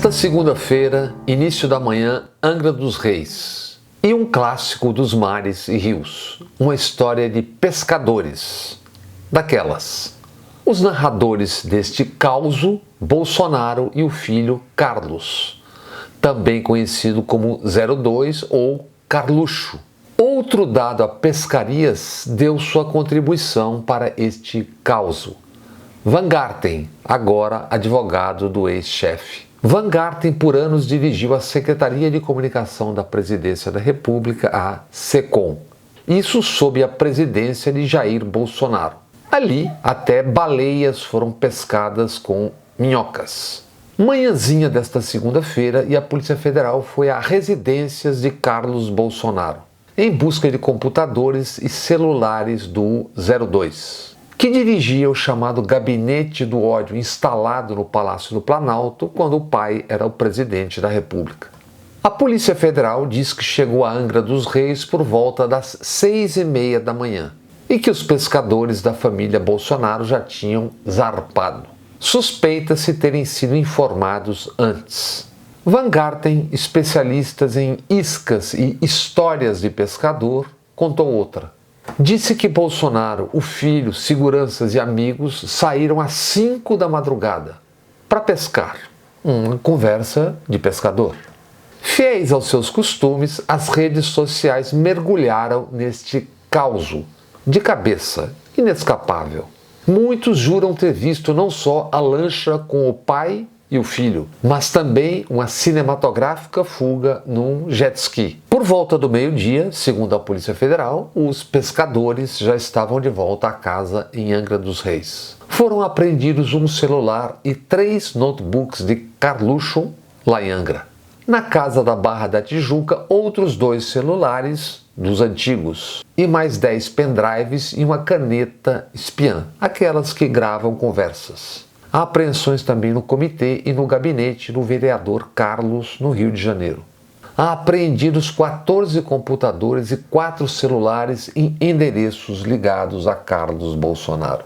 Nesta segunda-feira, início da manhã, Angra dos Reis. E um clássico dos mares e rios. Uma história de pescadores. Daquelas. Os narradores deste causo, Bolsonaro e o filho Carlos, também conhecido como 02 ou Carluxo. Outro dado a pescarias deu sua contribuição para este causo. Van Garten, agora advogado do ex-chefe. Van Garten, por anos, dirigiu a Secretaria de Comunicação da Presidência da República, a SECOM. Isso sob a presidência de Jair Bolsonaro. Ali, até baleias foram pescadas com minhocas. Manhãzinha desta segunda-feira e a Polícia Federal foi a residências de Carlos Bolsonaro, em busca de computadores e celulares do 02. Que dirigia o chamado Gabinete do Ódio instalado no Palácio do Planalto quando o pai era o presidente da República. A Polícia Federal diz que chegou a Angra dos Reis por volta das 6h30 da manhã e que os pescadores da família Bolsonaro já tinham zarpado. Suspeita-se terem sido informados antes. Van Garten, especialistas em iscas e histórias de pescador, contou outra. Disse que Bolsonaro, o filho, seguranças e amigos saíram às 5 da madrugada para pescar. Uma conversa de pescador. Fiéis aos seus costumes, as redes sociais mergulharam neste causo, de cabeça, inescapável. Muitos juram ter visto não só a lancha com o pai e o filho, mas também uma cinematográfica fuga num jet ski. Por volta do meio-dia, segundo a Polícia Federal, os pescadores já estavam de volta à casa em Angra dos Reis. Foram apreendidos um celular e 3 notebooks de Carluxo, lá em Angra. Na casa da Barra da Tijuca, outros 2 celulares dos antigos e mais 10 pendrives e uma caneta espiã, aquelas que gravam conversas. Há apreensões também no comitê e no gabinete do vereador Carlos, no Rio de Janeiro. Há apreendidos 14 computadores e 4 celulares em endereços ligados a Carlos Bolsonaro,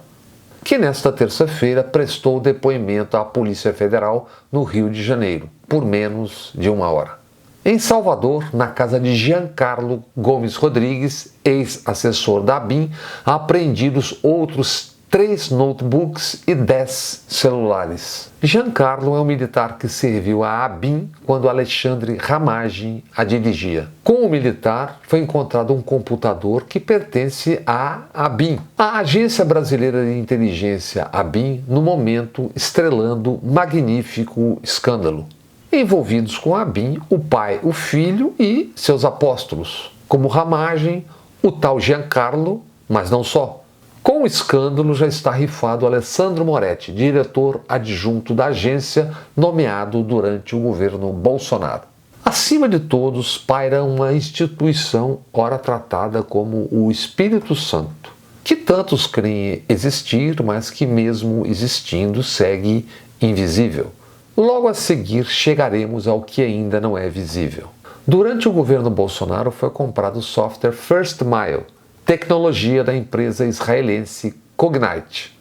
que nesta terça-feira prestou depoimento à Polícia Federal no Rio de Janeiro, por menos de 1 hora. Em Salvador, na casa de Giancarlo Gomes Rodrigues, ex-assessor da ABIN, há apreendidos outros 3 notebooks e 10 celulares. Giancarlo é um militar que serviu à ABIN quando Alexandre Ramagem a dirigia. Com o militar, foi encontrado um computador que pertence à ABIN, a Agência Brasileira de Inteligência, ABIN, no momento estrelando magnífico escândalo. Envolvidos com a ABIN, o pai, o filho e seus apóstolos, como Ramagem, o tal Giancarlo, mas não só. Com o escândalo já está rifado Alessandro Moretti, diretor adjunto da agência, nomeado durante o governo Bolsonaro. Acima de todos, paira uma instituição ora tratada como o Espírito Santo, que tantos creem existir, mas que mesmo existindo segue invisível. Logo a seguir chegaremos ao que ainda não é visível. Durante o governo Bolsonaro foi comprado o software First Mile, tecnologia da empresa israelense Cognite.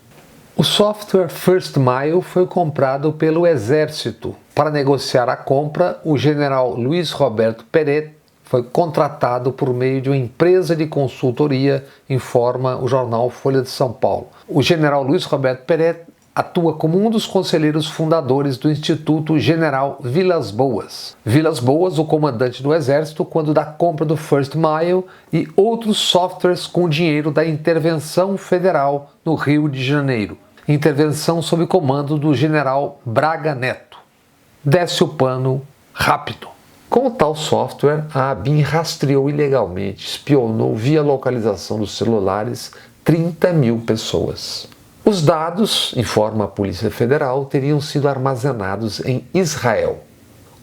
O software First Mile foi comprado pelo Exército. Para negociar a compra, o general Luiz Roberto Peret foi contratado por meio de uma empresa de consultoria, informa o jornal Folha de São Paulo. O general Luiz Roberto Peret atua como um dos conselheiros fundadores do Instituto General Vilas Boas. Vilas Boas, o comandante do Exército, quando da compra do First Mile e outros softwares com dinheiro da Intervenção Federal no Rio de Janeiro. Intervenção sob comando do general Braga Neto. Desce o pano rápido. Com o tal software, a ABIN rastreou ilegalmente, espionou via localização dos celulares 30 mil pessoas. Os dados, informa a Polícia Federal, teriam sido armazenados em Israel.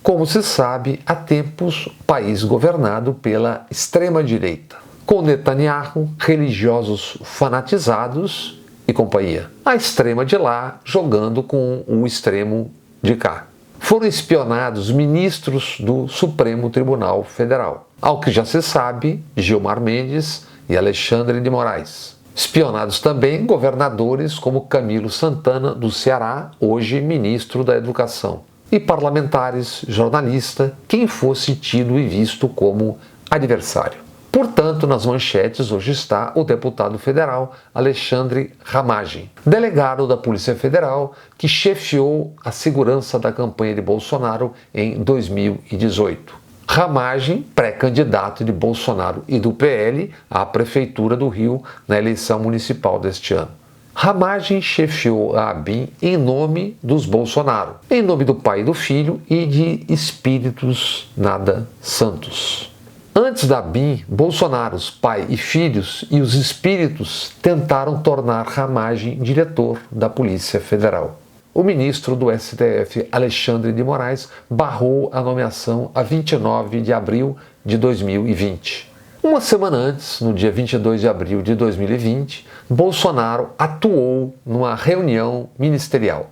Como se sabe, há tempos o país governado pela extrema-direita, com Netanyahu, religiosos fanatizados e companhia. A extrema de lá jogando com o extremo de cá. Foram espionados ministros do Supremo Tribunal Federal. Ao que já se sabe, Gilmar Mendes e Alexandre de Moraes. Espionados também governadores como Camilo Santana, do Ceará, hoje ministro da Educação. e parlamentares, jornalista, quem fosse tido e visto como adversário. Portanto, nas manchetes hoje está o deputado federal Alexandre Ramagem, delegado da Polícia Federal que chefiou a segurança da campanha de Bolsonaro em 2018. Ramagem, pré-candidato de Bolsonaro e do PL à Prefeitura do Rio na eleição municipal deste ano. Ramagem chefiou a ABIN em nome dos Bolsonaro, em nome do pai e do filho e de espíritos nada santos. Antes da ABIN, Bolsonaros, pai e filhos e os espíritos tentaram tornar Ramagem diretor da Polícia Federal. O ministro do STF, Alexandre de Moraes, barrou a nomeação a 29 de abril de 2020. Uma semana antes, no dia 22 de abril de 2020, Bolsonaro atuou numa reunião ministerial.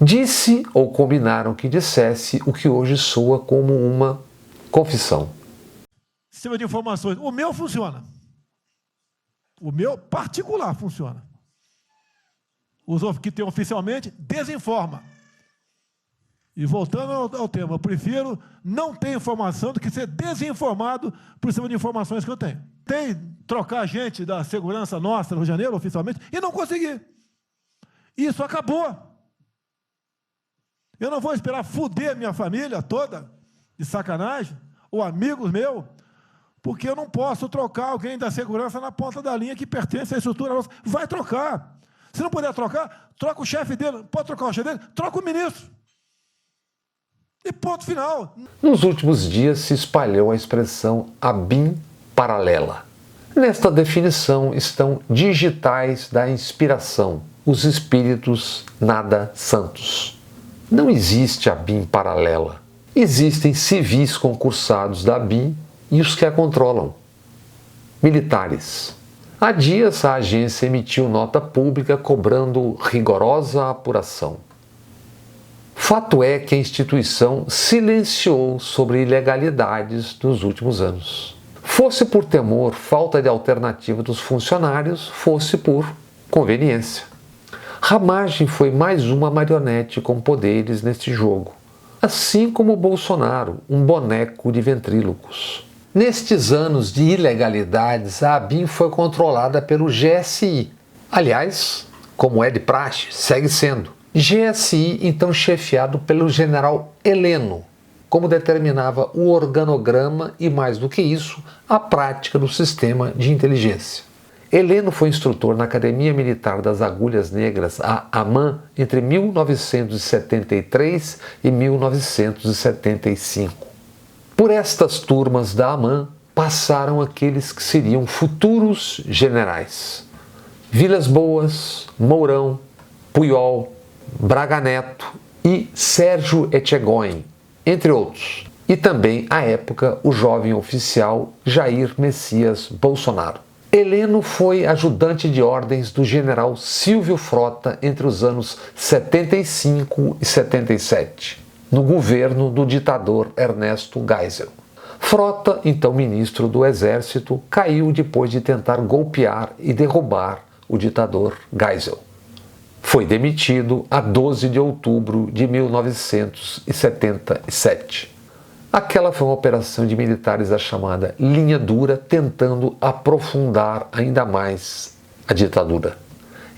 Disse ou combinaram que dissesse o que hoje soa como uma confissão. Sistema de informações. O meu funciona. O meu particular funciona. Os que tem oficialmente, desinforma. E voltando ao tema, eu prefiro não ter informação do que ser desinformado por cima de informações que eu tenho. Tem trocar gente da segurança nossa no Rio de Janeiro, oficialmente, e não consegui. Isso acabou. Eu não vou esperar fuder minha família toda, de sacanagem, ou amigos meus, porque eu não posso trocar alguém da segurança na ponta da linha que pertence à estrutura nossa. Vai trocar. Se não puder trocar, troca o chefe dele. Pode trocar o chefe dele? Troca o ministro. E ponto final. Nos últimos dias se espalhou a expressão ABIN paralela. Nesta definição estão digitais da inspiração, os espíritos nada santos. Não existe ABIN paralela. Existem civis concursados da ABIN e os que a controlam. Militares. Há dias a agência emitiu nota pública cobrando rigorosa apuração. Fato é que a instituição silenciou sobre ilegalidades dos últimos anos. Fosse por temor, falta de alternativa dos funcionários, fosse por conveniência. Ramagem foi mais uma marionete com poderes neste jogo, assim como Bolsonaro, um boneco de ventrílocos. Nestes anos de ilegalidades, a ABIN foi controlada pelo GSI. Aliás, como é de praxe, segue sendo. GSI, então chefiado pelo general Heleno, como determinava o organograma e, mais do que isso, a prática do sistema de inteligência. Heleno foi instrutor na Academia Militar das Agulhas Negras, a AMAN, entre 1973 e 1975. Por estas turmas da AMAN passaram aqueles que seriam futuros generais. Vilas Boas, Mourão, Puyol, Braga Neto e Sérgio Etchegóin, entre outros. E também, à época, o jovem oficial Jair Messias Bolsonaro. Heleno foi ajudante de ordens do general Silvio Frota entre os anos 75 e 77. No governo do ditador Ernesto Geisel. Frota, então ministro do Exército, caiu depois de tentar golpear e derrubar o ditador Geisel. Foi demitido a 12 de outubro de 1977. Aquela foi uma operação de militares da chamada Linha Dura, tentando aprofundar ainda mais a ditadura.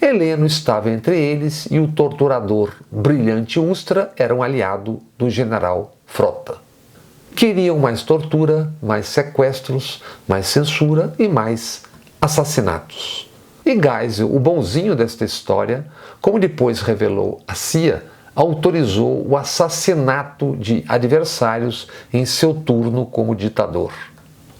Heleno estava entre eles e o torturador Brilhante Ustra era um aliado do general Frota. Queriam mais tortura, mais sequestros, mais censura e mais assassinatos. E Geisel, o bonzinho desta história, como depois revelou a CIA, autorizou o assassinato de adversários em seu turno como ditador.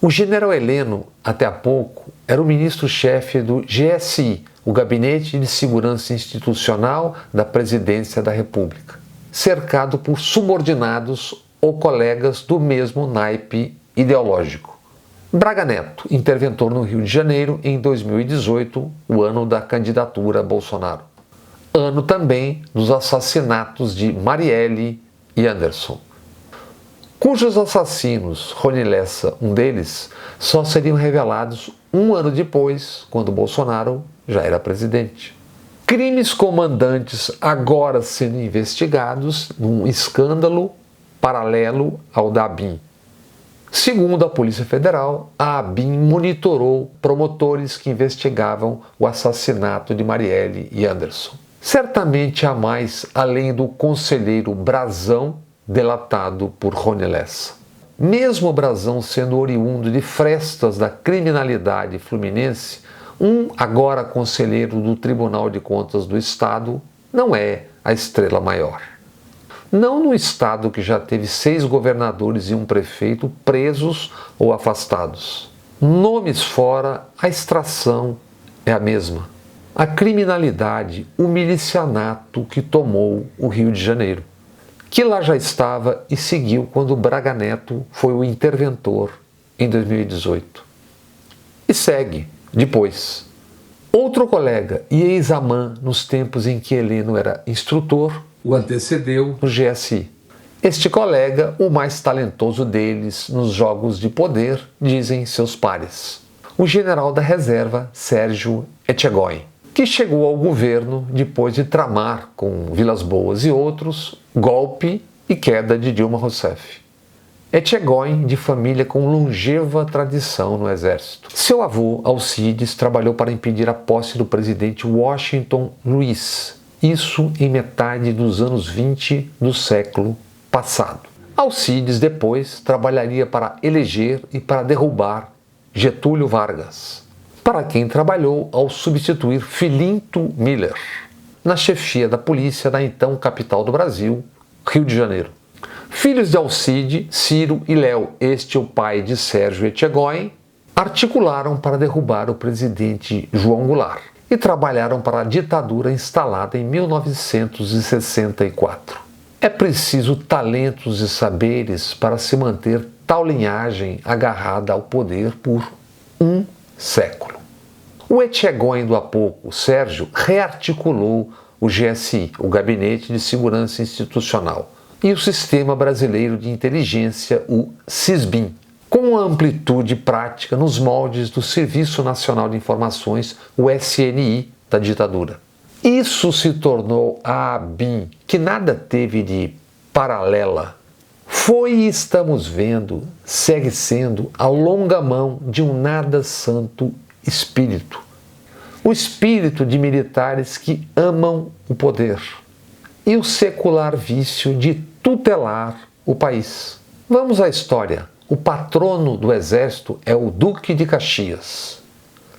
O general Heleno, até há pouco, era o ministro-chefe do GSI, o Gabinete de Segurança Institucional da Presidência da República, cercado por subordinados ou colegas do mesmo naipe ideológico. Braga Neto, interventor no Rio de Janeiro em 2018, o ano da candidatura a Bolsonaro. Ano também dos assassinatos de Marielle e Anderson, cujos assassinos, Rony Lessa, um deles, só seriam revelados um ano depois, quando Bolsonaro já era presidente. Crimes comandantes agora sendo investigados num escândalo paralelo ao da ABIN. Segundo a Polícia Federal, a ABIN monitorou promotores que investigavam o assassinato de Marielle e Anderson. Certamente há mais além do conselheiro Brazão, delatado por Rony Lessa. Mesmo Brazão sendo oriundo de frestas da criminalidade fluminense, um agora conselheiro do Tribunal de Contas do Estado não é a estrela maior. Não no Estado que já teve 6 governadores e um prefeito presos ou afastados. Nomes fora, a extração é a mesma. A criminalidade, o milicianato que tomou o Rio de Janeiro, que lá já estava e seguiu quando Braga Neto foi o interventor em 2018. E segue depois. Outro colega e ex-amã nos tempos em que Heleno era instrutor, o antecedeu no GSI. Este colega, o mais talentoso deles nos jogos de poder, dizem seus pares. O general da reserva, Sérgio Etchegóin, que chegou ao governo depois de tramar com Vilas Boas e outros golpe e queda de Dilma Rousseff. Etchegóin, de família com longeva tradição no exército. Seu avô, Alcides, trabalhou para impedir a posse do presidente Washington Luiz, isso em metade dos anos 20 do século passado. Alcides depois trabalharia para eleger e para derrubar Getúlio Vargas, para quem trabalhou ao substituir Filinto Miller na chefia da polícia da então capital do Brasil, Rio de Janeiro. Filhos de Alcide, Ciro e Léo, este o pai de Sérgio Etchegóin, articularam para derrubar o presidente João Goulart e trabalharam para a ditadura instalada em 1964. É preciso talentos e saberes para se manter tal linhagem agarrada ao poder por um século. O Etchegóin do há pouco, Sérgio, rearticulou o GSI, o Gabinete de Segurança Institucional, e o Sistema Brasileiro de Inteligência, o SISBIN, com amplitude prática nos moldes do Serviço Nacional de Informações, o SNI, da ditadura. Isso se tornou a ABIN, que nada teve de paralela. Foi e estamos vendo, segue sendo a longa mão de um nada santo espírito. O espírito de militares que amam o poder e o secular vício de tutelar o país. Vamos à história. O patrono do exército é o Duque de Caxias,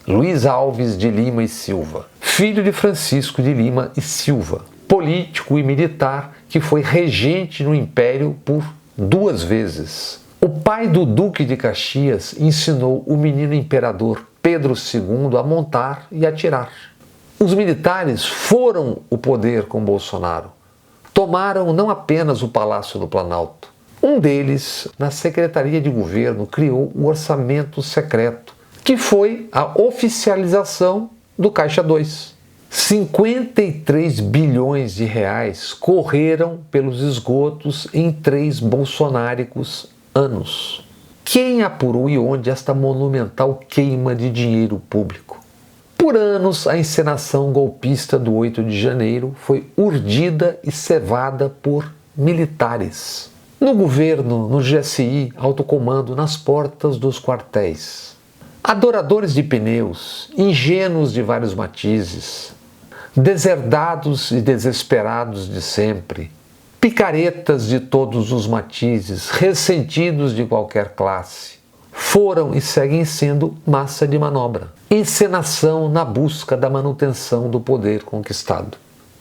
Luiz Alves de Lima e Silva, filho de Francisco de Lima e Silva, político e militar que foi regente no Império por 2 vezes. O pai do Duque de Caxias ensinou o menino imperador Pedro II a montar e atirar. Os militares foram o poder com Bolsonaro. Tomaram não apenas o Palácio do Planalto. Um deles, na Secretaria de Governo, criou o Orçamento Secreto, que foi a oficialização do Caixa 2. 53 bilhões de reais correram pelos esgotos em 3 bolsonáricos anos. Quem apurou e onde esta monumental queima de dinheiro público? Por anos, a encenação golpista do 8 de janeiro foi urdida e cevada por militares. No governo, no GSI, alto comando, nas portas dos quartéis. Adoradores de pneus, ingênuos de vários matizes, deserdados e desesperados de sempre, picaretas de todos os matizes, ressentidos de qualquer classe, foram e seguem sendo massa de manobra, encenação na busca da manutenção do poder conquistado.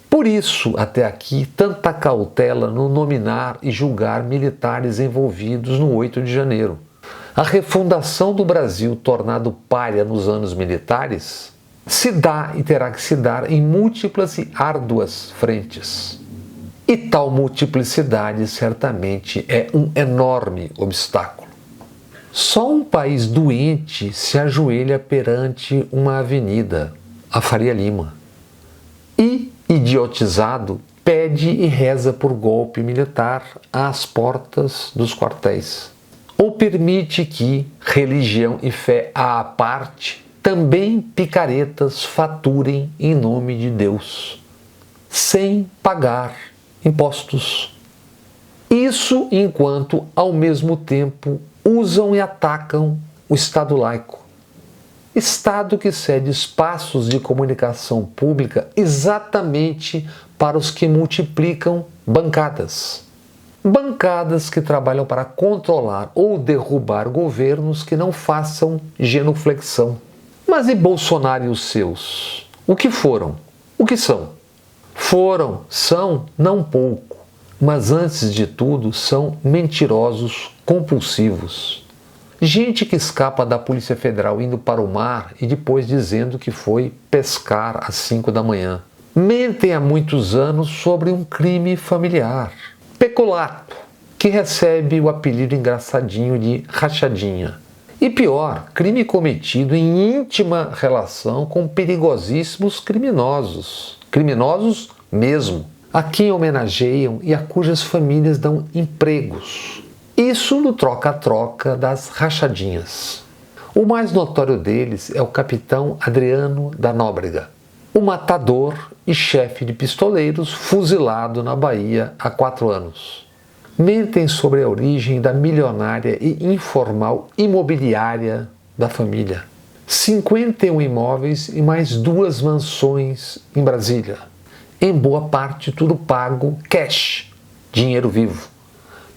Por isso, até aqui, tanta cautela no nominar e julgar militares envolvidos no 8 de janeiro. A refundação do Brasil, tornado pária nos anos militares, se dá e terá que se dar em múltiplas e árduas frentes. E tal multiplicidade certamente é um enorme obstáculo. Só um país doente se ajoelha perante uma avenida, a Faria Lima, e, idiotizado, pede e reza por golpe militar às portas dos quartéis. Ou permite que, religião e fé à parte, também picaretas faturem em nome de Deus, sem pagar impostos. Isso enquanto, ao mesmo tempo, usam e atacam o Estado laico. Estado que cede espaços de comunicação pública exatamente para os que multiplicam bancadas. Bancadas que trabalham para controlar ou derrubar governos que não façam genuflexão. Mas e Bolsonaro e os seus? O que foram? O que são? Foram, são, não pouco, mas antes de tudo são mentirosos compulsivos. Gente que escapa da Polícia Federal indo para o mar e depois dizendo que foi pescar às 5 da manhã. Mentem há muitos anos sobre um crime familiar. Peculato, que recebe o apelido engraçadinho de rachadinha. E pior, crime cometido em íntima relação com perigosíssimos criminosos. Criminosos mesmo. A quem homenageiam e a cujas famílias dão empregos. Isso no troca-troca das rachadinhas. O mais notório deles é o capitão Adriano da Nóbrega, o matador e chefe de pistoleiros fuzilado na Bahia há 4 anos. Mentem sobre a origem da milionária e informal imobiliária da família. 51 imóveis e mais 2 mansões em Brasília. Em boa parte tudo pago cash, dinheiro vivo.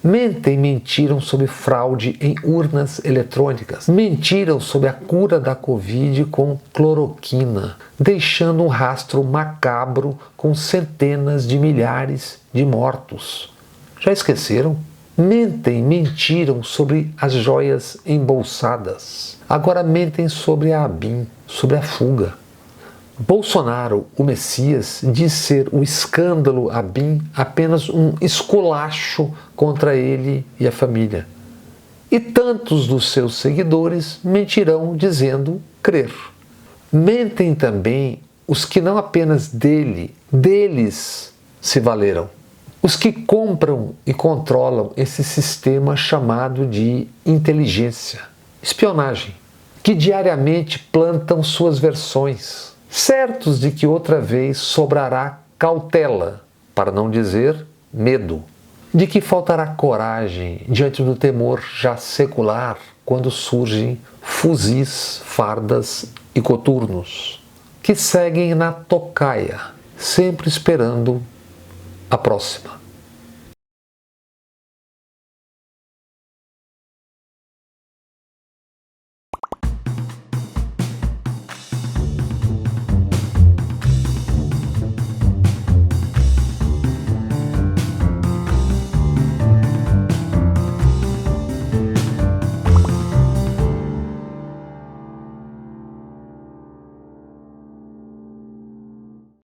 Mentiram sobre fraude em urnas eletrônicas. Mentiram sobre a cura da Covid com cloroquina, deixando um rastro macabro com centenas de milhares de mortos. Já esqueceram? Mentiram sobre as joias embolsadas. Agora mentem sobre a ABIN, sobre a fuga. Bolsonaro, o Messias, diz ser o escândalo ABIN apenas um esculacho contra ele e a família. E tantos dos seus seguidores mentirão dizendo crer. Mentem também os que não apenas deles se valeram. Os que compram e controlam esse sistema chamado de inteligência, espionagem, que diariamente plantam suas versões, certos de que outra vez sobrará cautela, para não dizer medo, de que faltará coragem diante do temor já secular quando surgem fuzis, fardas e coturnos, que seguem na tocaia, sempre esperando a próxima.